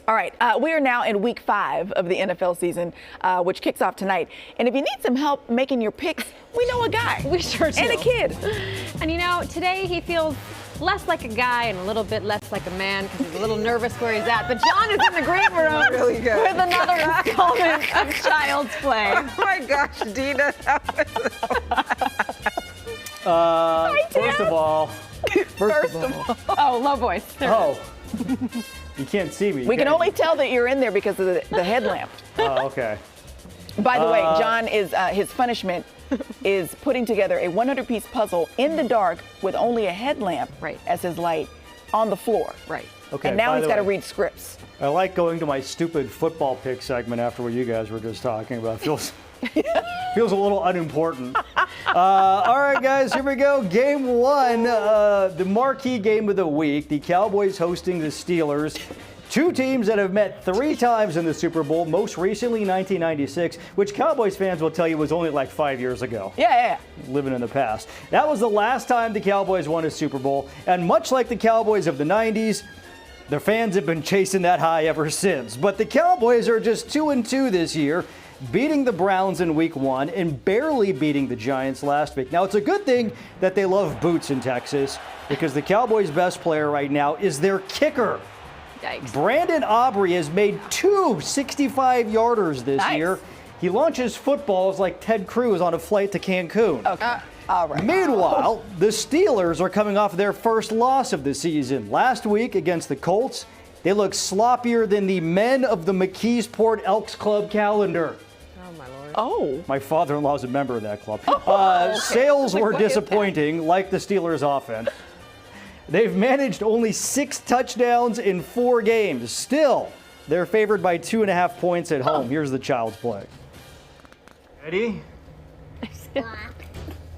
All right, we are now in week 5 of the NFL season, which kicks off tonight. And if you need some help making your picks, we know a guy. We sure do. And a kid. And you know, today he feels less like a guy and a little bit less like a man because he's a little nervous where he's at. But John is in the green room really good. with another installment of Child's Play. Oh my gosh, Dina. First of all. Oh, low voice. Oh. You can't see me. We can only tell that you're in there because of the headlamp. Oh, okay. By the way, John is his punishment is putting together a 100-piece puzzle in the dark with only a headlamp as his light on the floor. Right. Okay. And now by he's the got to way, read scripts. I like going to my stupid football pick segment after what you guys were just talking about. Feels a little unimportant. All right, guys, here we go. Game 1, the marquee game of the week. The Cowboys hosting the Steelers. Two teams that have met 3 times in the Super Bowl, most recently 1996, which Cowboys fans will tell you was only like 5 years ago. Yeah. Living in the past. That was the last time the Cowboys won a Super Bowl, and much like the Cowboys of the 90s, their fans have been chasing that high ever since. But the Cowboys are just 2-2 this year, beating the Browns in week 1 and barely beating the Giants last week. Now, it's a good thing that they love boots in Texas because the Cowboys' best player right now is their kicker. Yikes. Brandon Aubrey has made 2 65-yarders this year. He launches footballs like Ted Cruz on a flight to Cancun. Okay. All right. Meanwhile, the Steelers are coming off their first loss of the season. Last week against the Colts, they look sloppier than the men of the McKeesport Elks Club calendar. Oh, my Lord. Oh. My father-in-law is a member of that club. Okay. Sales were what is disappointing, like the Steelers' offense. They've managed only 6 touchdowns in 4 games. Still, they're favored by 2.5 points at home. Here's the Child's Play. Ready?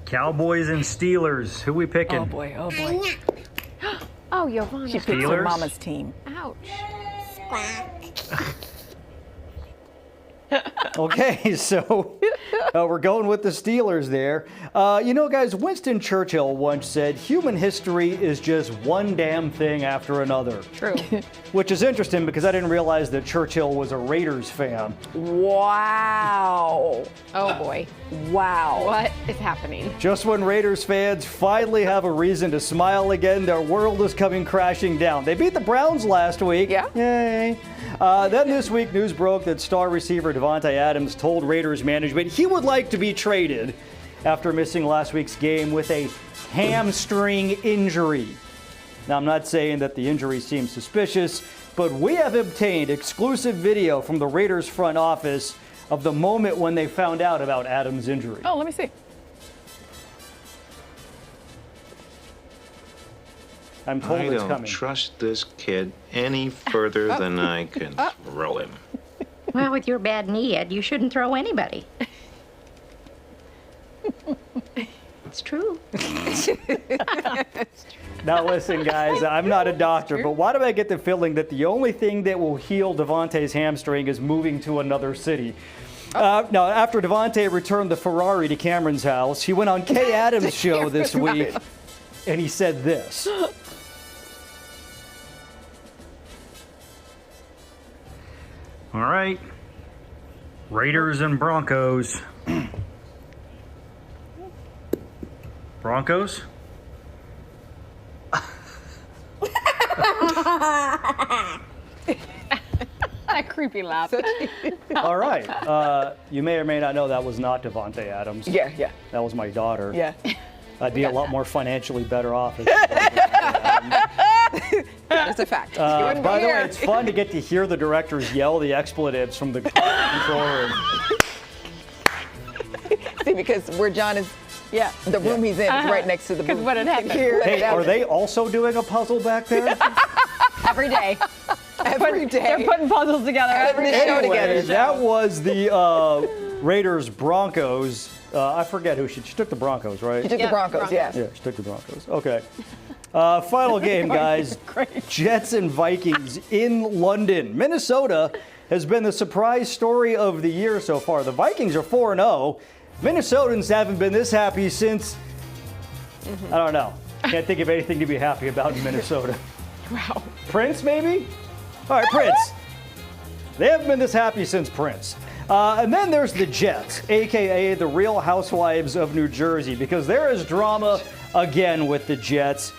Cowboys and Steelers. Who we picking? Oh, boy. Oh, boy. Oh, Giovanna. She picks her mama's team. Ouch. Okay, so we're going with the Steelers there. You know, guys, Winston Churchill once said, human history is just one damn thing after another. True. Which is interesting because I didn't realize that Churchill was a Raiders fan. Wow. Oh, boy. Wow. What is happening? Just when Raiders fans finally have a reason to smile again, their world is coming crashing down. They beat the Browns last week. Yeah. Yay. Then this week, news broke that star receiver Davante Adams told Raiders management he would like to be traded after missing last week's game with a hamstring injury. Now, I'm not saying that the injury seems suspicious, but we have obtained exclusive video from the Raiders front office of the moment when they found out about Adams' injury. Oh, let me see. I'm told I it's don't coming. trust this kid any further than I can throw him. Well, with your bad knee, Ed, you shouldn't throw anybody. It's true. Now listen, guys, I'm not a doctor, but why do I get the feeling that the only thing that will heal Davante's hamstring is moving to another city? Now, after Davante returned the Ferrari to Cameron's house, he went on Kay Adams' show this week, and he said this. All right, Raiders and Broncos. Broncos? That creepy laugh. All right. You may or may not know that was not Davante Adams. Yeah. That was my daughter. Yeah. I'd be a lot more financially better off. That's a fact. By the way, it's fun to get to hear the directors yell the expletives from the control room. See, because where John is, the room he's in is right next to the booth. Because what had happened. Hey, are they also doing a puzzle back there? Every day. Every day. They're putting puzzles together. Every day. Show Anyway, together. that was the Raiders Broncos. I forget who she took the Broncos, right? He took the Broncos, yeah. Yeah, she took the Broncos. Okay. Final game, guys. Jets and Vikings in London. Minnesota has been the surprise story of the year so far. The Vikings are 4-0. Minnesotans haven't been this happy since, I don't know. Can't think of anything to be happy about in Minnesota. Wow. Prince, maybe? All right, Prince. They haven't been this happy since Prince. And then there's the Jets, a.k.a. the Real Housewives of New Jersey, because there is drama again with the Jets.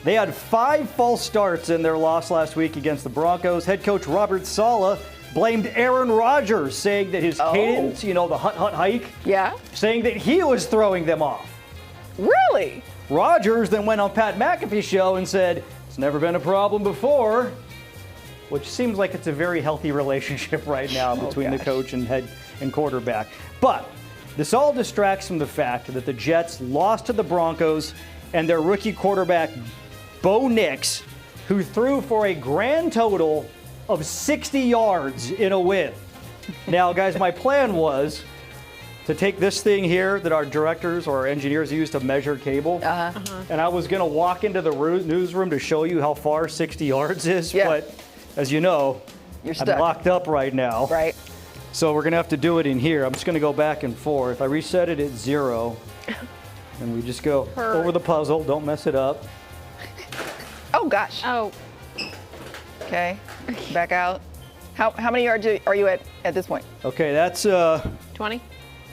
They had 5 false starts in their loss last week against the Broncos. Head coach Robert Saleh blamed Aaron Rodgers, saying that his cadence, the hut hike, saying that he was throwing them off. Really? Rodgers then went on Pat McAfee's show and said, it's never been a problem before, which seems like it's a very healthy relationship right now between the coach and head and quarterback. But this all distracts from the fact that the Jets lost to the Broncos and their rookie quarterback, Bo Nix, who threw for a grand total of 60 yards in a win. Now, guys, my plan was to take this thing here that our directors or our engineers use to measure cable, and I was going to walk into the newsroom to show you how far 60 yards is, but as you know, You're stuck. I'm locked up right now. Right. So we're going to have to do it in here. I'm just going to go back and forth. I reset it at 0, and we just go over the puzzle. Don't mess it up. Oh, gosh. Oh, Okay. Back out. How many yards are you at this point? Okay, that's 20?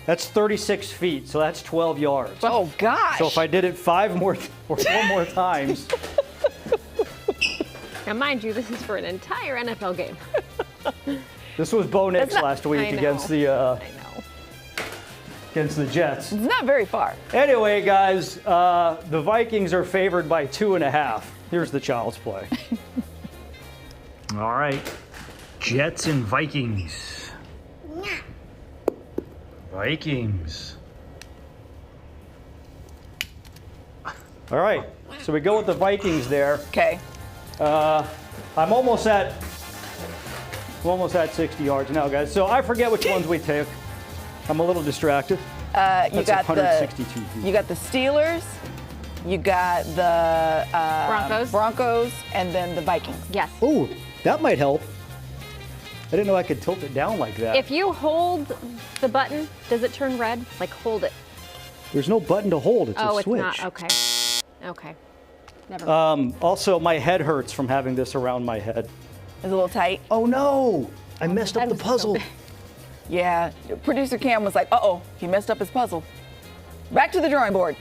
that's 36 feet, so that's 12 yards. Oh, gosh. So if I did it 4 more times, Now, mind you, this is for an entire NFL game. this was Bo Nix That's not- last week I know. against the I know. against the Jets. It's not very far. Anyway, guys, the Vikings are favored by 2.5. Here's the child's play. All right, Jets and Vikings. Vikings. All right, so we go with the Vikings there. Okay. I'm almost at 60 yards now, guys. So I forget which ones we take. I'm a little distracted. You That's got 162 feet. You got the Steelers. You got the Broncos, and then the Vikings. Yes. Oh, that might help. I didn't know I could tilt it down like that. If you hold the button, does it turn red? Like, hold it. There's no button to hold. It's Oh, a it's switch. not. Okay. Okay. Never mind. Also, my head hurts from having this around my head. It's a little tight. Oh no! I messed up the was so puzzle. big. Yeah. Producer Cam was like, uh-oh, he messed up his puzzle. Back to the drawing board.